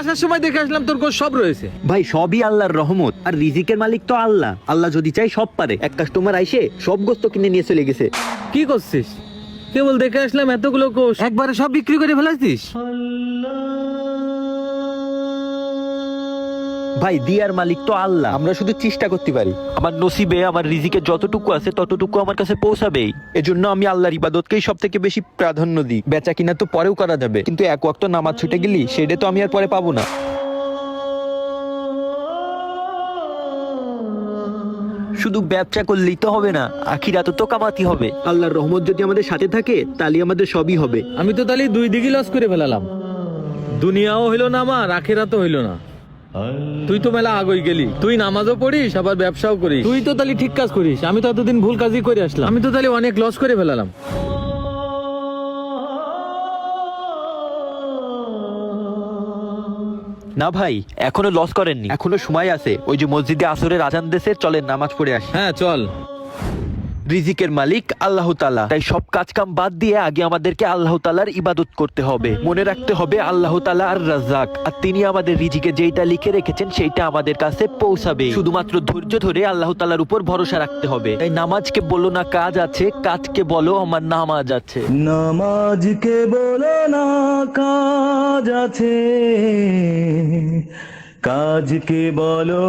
আসার সময় দেখে আসলাম তোর গোশ সব রয়েছে। ভাই সবই আল্লাহর রহমত, আর রিজিকের মালিক তো আল্লাহ। আল্লাহ যদি চাই সব পারে। এক কাস্টমার আইসে সব গোস্ত কিনে নিয়ে চলে গেছে। কি করছিস? কেবল দেখে আসলাম এতগুলো কোষ একবারে সব বিক্রি করে ফেলাইছিস? ভাই দিয়ার মালিক তো আল্লাহ, আমরা শুধু চেষ্টা করতে পারি। আমার নসিবে আমার রিজিকে যতটুকু আছে ততটুকু আমার কাছে পৌঁছাবেই। এজন্য আমি আল্লাহর ইবাদতকেই সব থেকে বেশি প্রাধান্য দিই। বেচা কিনা তো পরেও করা যাবে, কিন্তু এক ওয়াক্ত নামাজ ছুটে গেলি সেটা তো আমি আর পরে পাবো না। শুধু ব্যবসা করলেই তো হবে না, আখিরাত তো কামাতে হবে। আল্লাহর রহমত যদি আমাদের সাথে থাকে তাহলে আমাদের সবই হবে। আমি তো তাহলে দুই দিকে লস করে ফেলালাম, দুনিয়াও হইলো না আমার, আখিরাতও হইলো না। তুই তো মেলা আগই গেলি, তুই নামাজও পড়িস আবার ব্যবসাও করিস, তুই তো তাহলে ঠিক কাজ করিস। আমি তো এতদিন ভুল কাজই করে আসলাম, আমি তো তাহলে অনেক লস করে ফেলালাম। না ভাই, এখনো লস করেননি, এখনো সময় আছে। ওই যে মসজিদে আসরের আজান দেশে, চলেন নামাজ পড়ে আসি। হ্যাঁ চল। রিজিকের মালিক আল্লাহ তাআলা, তাই সব কাজ কাম বাদ দিয়ে আগে আমাদেরকে আল্লাহ তাআলার ইবাদত করতে হবে। মনে রাখতে হবে আল্লাহ তাআলা আর রাজ্জাক, আর তিনি আমাদের রিজিকে যেটা লিখে রেখেছেন সেইটা আমাদের কাছে পৌঁছাবে। শুধুমাত্র ধৈর্য ধরে আল্লাহ তাআলার উপর ভরসা রাখতে হবে। তাই নামাজকে বলো না কাজ আছে, কাজকে বলো আমার নামাজ আছে। নামাজকে বলো না কাজ আছে, কাজকে বলো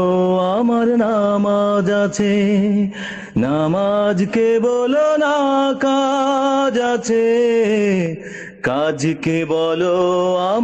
আমার নামাজ আছে। নামাজকে বলো না কাজ আছে, কাজকে বলো আমার